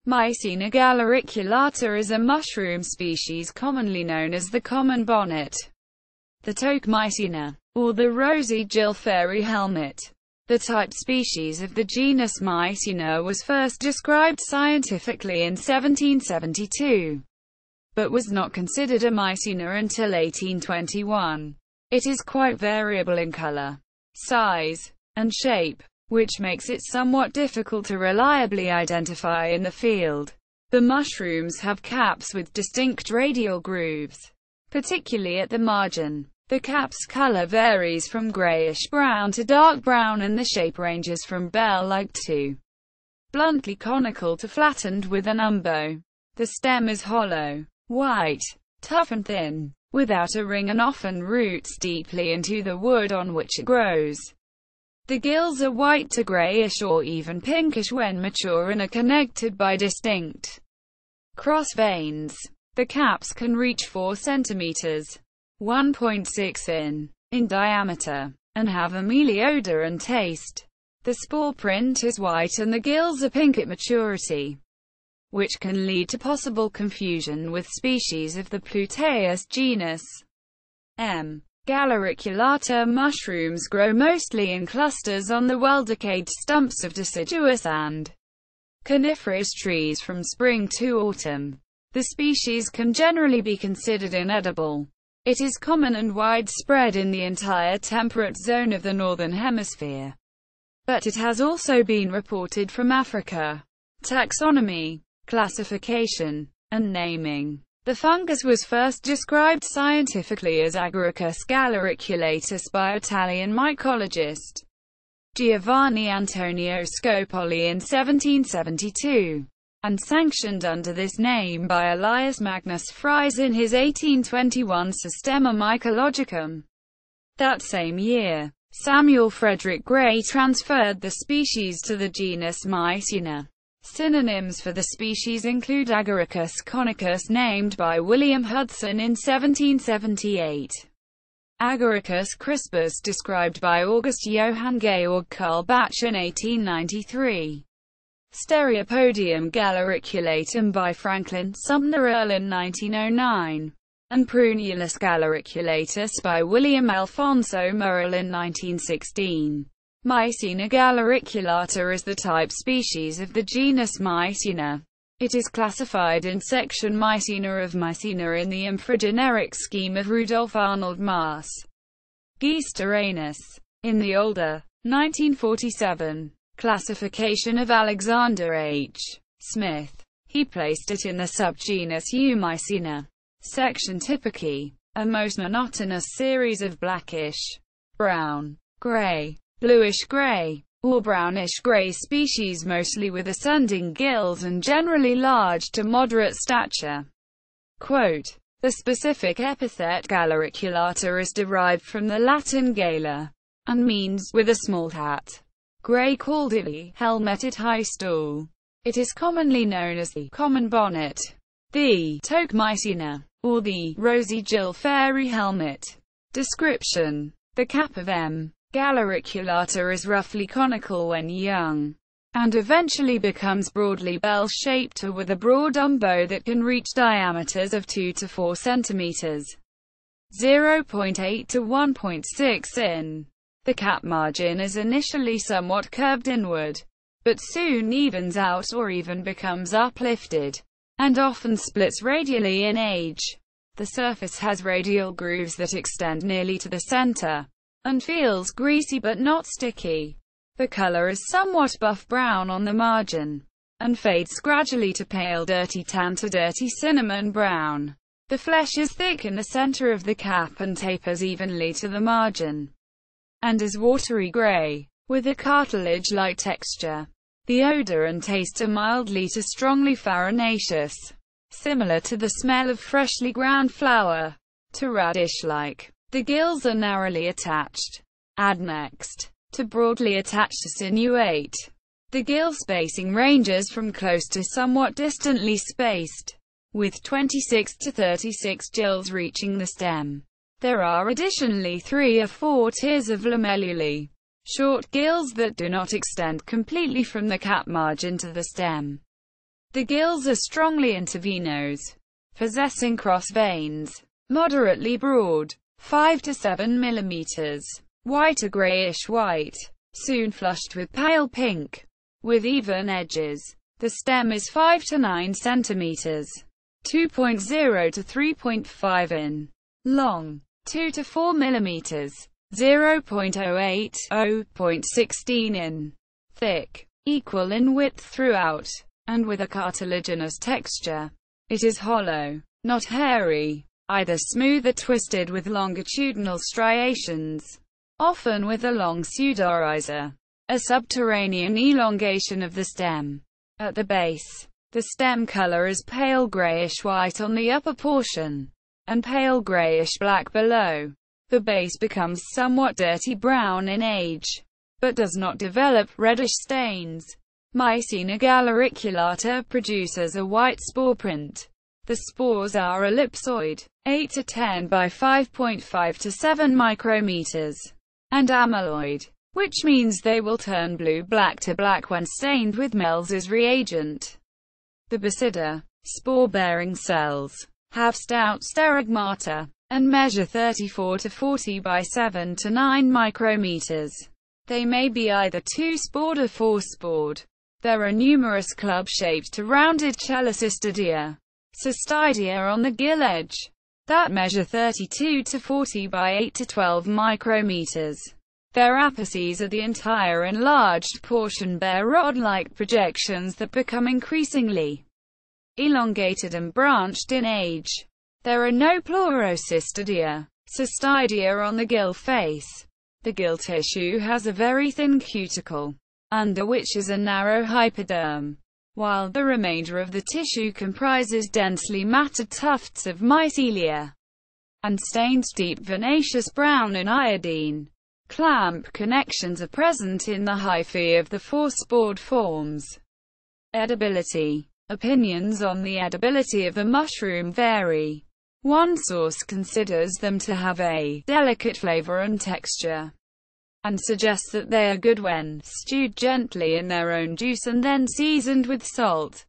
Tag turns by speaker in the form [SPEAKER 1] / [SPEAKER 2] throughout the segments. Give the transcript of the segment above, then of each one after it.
[SPEAKER 1] Mycena galericulata is a mushroom species commonly known as the common bonnet, the toque Mycena, or the rosy-gill fairy helmet. The type species of the genus Mycena was first described scientifically in 1772, but was not considered a Mycena until 1821. It is quite variable in color, size, and shape, which makes it somewhat difficult to reliably identify in the field. The mushrooms have caps with distinct radial grooves, particularly at the margin. The cap's color varies from grayish-brown to dark brown, and the shape ranges from bell-like to bluntly conical to flattened with an umbo. The stem is hollow, white, tough and thin, without a ring, and often roots deeply into the wood on which it grows. The gills are white to grayish or even pinkish when mature and are connected by distinct cross veins. The caps can reach 4 centimeters (1.6 in diameter), and have a mealy odor and taste. The spore print is white and the gills are pink at maturity, which can lead to possible confusion with species of the Pluteus genus. Galericulata mushrooms grow mostly in clusters on the well-decayed stumps of deciduous and coniferous trees from spring to autumn. The species can generally be considered inedible. It is common and widespread in the entire temperate zone of the Northern Hemisphere, but it has also been reported from Africa. Taxonomy, classification, and naming. The fungus was first described scientifically as Agaricus galericulatus by Italian mycologist Giovanni Antonio Scopoli in 1772, and sanctioned under this name by Elias Magnus Fries in his 1821 Systema Mycologicum. That same year, Samuel Frederick Gray transferred the species to the genus Mycena. Synonyms for the species include Agaricus conicus, named by William Hudson in 1778. Agaricus crispus, described by August Johann Georg Karl Bach in 1893. Stereopodium galericulatum by Franklin Sumner Earl in 1909. And Prunulus galericulatus by William Alfonso Morrill in 1916. Mycena galericulata is the type species of the genus Mycena. It is classified in section Mycena of Mycena in the infrageneric scheme of Rudolf Arnold Maas. Geesteranus. In the older, 1947, classification of Alexander H. Smith, he placed it in the subgenus Eumycena. Section Typici. A most monotonous series of blackish, brown, gray, bluish-gray, or brownish-gray species, mostly with ascending gills and generally large to moderate stature. Quote, the specific epithet galericulata is derived from the Latin gala, and means, with a small hat. Gray, called illy, helmeted high stall. It is commonly known as the common bonnet, the toque Mycena, or the rosy-gill fairy helmet. Description. The cap of M. galericulata is roughly conical when young, and eventually becomes broadly bell-shaped or with a broad umbo that can reach diameters of 2 to 4 centimeters, 0.8 to 1.6 in. The cap margin is initially somewhat curved inward, but soon evens out or even becomes uplifted, and often splits radially in age. The surface has radial grooves that extend nearly to the center, and feels greasy but not sticky. The color is somewhat buff-brown on the margin, and fades gradually to pale dirty tan to dirty cinnamon brown. The flesh is thick in the center of the cap and tapers evenly to the margin, and is watery gray, with a cartilage-like texture. The odor and taste are mildly to strongly farinaceous, similar to the smell of freshly ground flour, to radish-like. The gills are narrowly attached, adnexed, to broadly attached to sinuate. The gill spacing ranges from close to somewhat distantly spaced, with 26 to 36 gills reaching the stem. There are additionally 3 or 4 tiers of lamellulae, short gills that do not extend completely from the cap margin to the stem. The gills are strongly intervenose, possessing cross veins, moderately broad, 5 to 7 mm, white or grayish-white, soon flushed with pale pink, with even edges. The stem is 5 to 9 cm, 2.0 to 3.5 in, long, 2 to 4 mm, 0.08 to 0.16 in, thick, equal in width throughout, and with a cartilaginous texture. It is hollow, not hairy, either smooth or twisted with longitudinal striations, often with a long pseudorhiza, a subterranean elongation of the stem. At the base, the stem color is pale grayish-white on the upper portion, and pale grayish-black below. The base becomes somewhat dirty brown in age, but does not develop reddish stains. Mycena galericulata produces a white spore print. The spores are ellipsoid, 8 to 10 by 5.5 to 7 micrometers, and amyloid, which means they will turn blue-black to black when stained with Mell's reagent. The bacida, spore-bearing cells, have stout sterigmata, and measure 34 to 40 by 7 to 9 micrometers. They may be either two-spored or four-spored. There are numerous club-shaped to rounded chelycystidia, cystidia on the gill edge, that measure 32 to 40 by 8 to 12 micrometers. Their apices are the entire enlarged portion bear rod-like projections that become increasingly elongated and branched in age. There are no pleurocystidia, cystidia on the gill face. The gill tissue has a very thin cuticle, under which is a narrow hypoderm, while the remainder of the tissue comprises densely matted tufts of mycelia, and stains deep vinaceous brown in iodine. Clamp connections are present in the hyphae of the four-spored forms. Edibility. Opinions on the edibility of the mushroom vary. One source considers them to have a delicate flavor and texture, and suggests that they are good when stewed gently in their own juice and then seasoned with salt,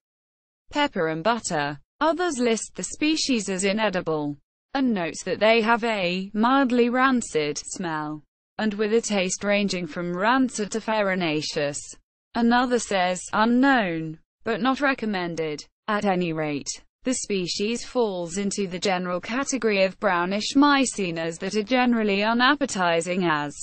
[SPEAKER 1] pepper and butter. Others list the species as inedible, and notes that they have a mildly rancid smell, and with a taste ranging from rancid to farinaceous. Another says, unknown, but not recommended. At any rate, the species falls into the general category of brownish mycenas that are generally unappetizing as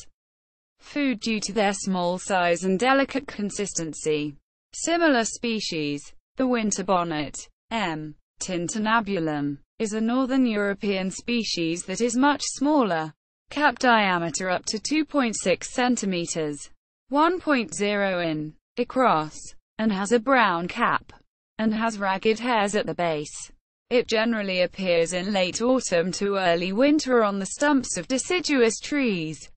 [SPEAKER 1] food due to their small size and delicate consistency. Similar species, the winter bonnet, M. tintinabulum, is a northern European species that is much smaller, cap diameter up to 2.6 cm, 1.0 in, across, and has a brown cap, and has ragged hairs at the base. It generally appears in late autumn to early winter on the stumps of deciduous trees,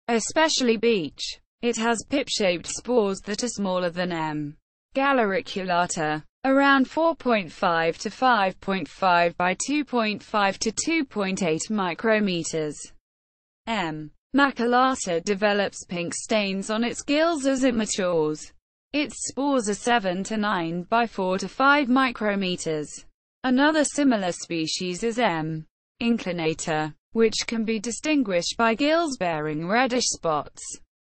[SPEAKER 1] especially beech. It has pip-shaped spores that are smaller than M. galericulata, around 4.5 to 5.5 by 2.5 to 2.8 micrometers. M. maculata develops pink stains on its gills as it matures. Its spores are 7 to 9 by 4 to 5 micrometers. Another similar species is M. inclinata, which can be distinguished by gills bearing reddish spots,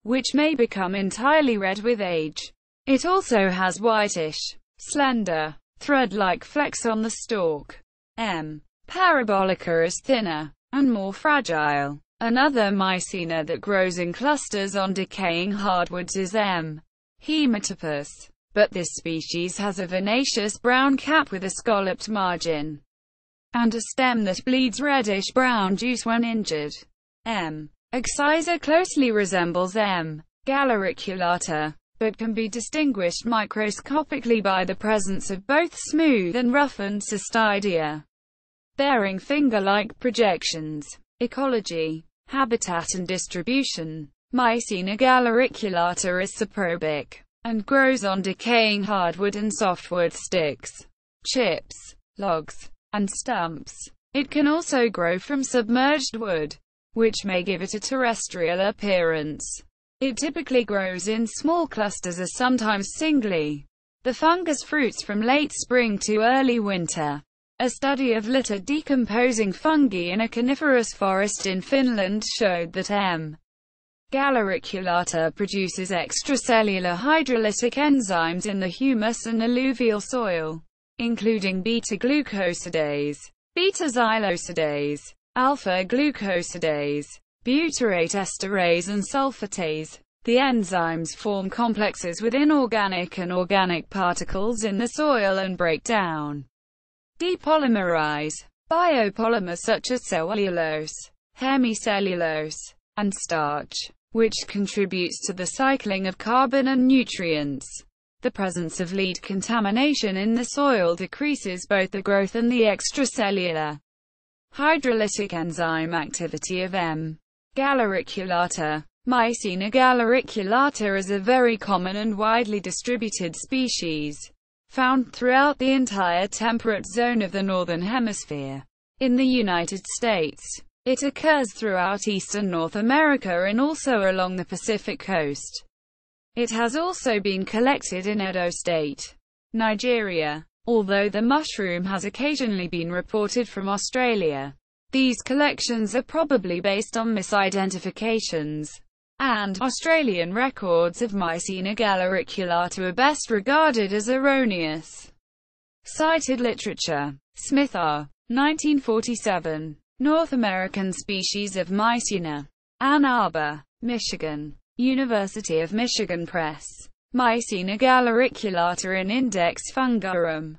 [SPEAKER 1] which may become entirely red with age. It also has whitish, slender, thread-like flecks on the stalk. M. parabolica is thinner, and more fragile. Another Mycena that grows in clusters on decaying hardwoods is M. hematopus, but this species has a vinaceous brown cap with a scalloped margin, and a stem that bleeds reddish-brown juice when injured. M. excisa closely resembles M. galericulata, but can be distinguished microscopically by the presence of both smooth and roughened cystidia, bearing finger-like projections. Ecology, habitat and distribution. Mycena galericulata is saprobic, and grows on decaying hardwood and softwood sticks, chips, logs, and stumps. It can also grow from submerged wood, which may give it a terrestrial appearance. It typically grows in small clusters or sometimes singly. The fungus fruits from late spring to early winter. A study of littered decomposing fungi in a coniferous forest in Finland showed that M. galericulata produces extracellular hydrolytic enzymes in the humus and alluvial soil, including beta-glucosidase, beta-xylosidase, alpha-glucosidase, butyrate esterase and sulfatase. The enzymes form complexes with inorganic and organic particles in the soil and break down, depolymerize, biopolymers such as cellulose, hemicellulose, and starch, which contributes to the cycling of carbon and nutrients. The presence of lead contamination in the soil decreases both the growth and the extracellular hydrolytic enzyme activity of M. galericulata. Mycena galericulata is a very common and widely distributed species, found throughout the entire temperate zone of the Northern Hemisphere. In the United States, it occurs throughout eastern North America and also along the Pacific coast. It has also been collected in Edo State, Nigeria, although the mushroom has occasionally been reported from Australia. These collections are probably based on misidentifications, and Australian records of Mycena galericulata are best regarded as erroneous. Cited literature. Smith R. 1947. North American species of Mycena. Ann Arbor, Michigan. University of Michigan Press. Mycena galericulata in Index Fungorum.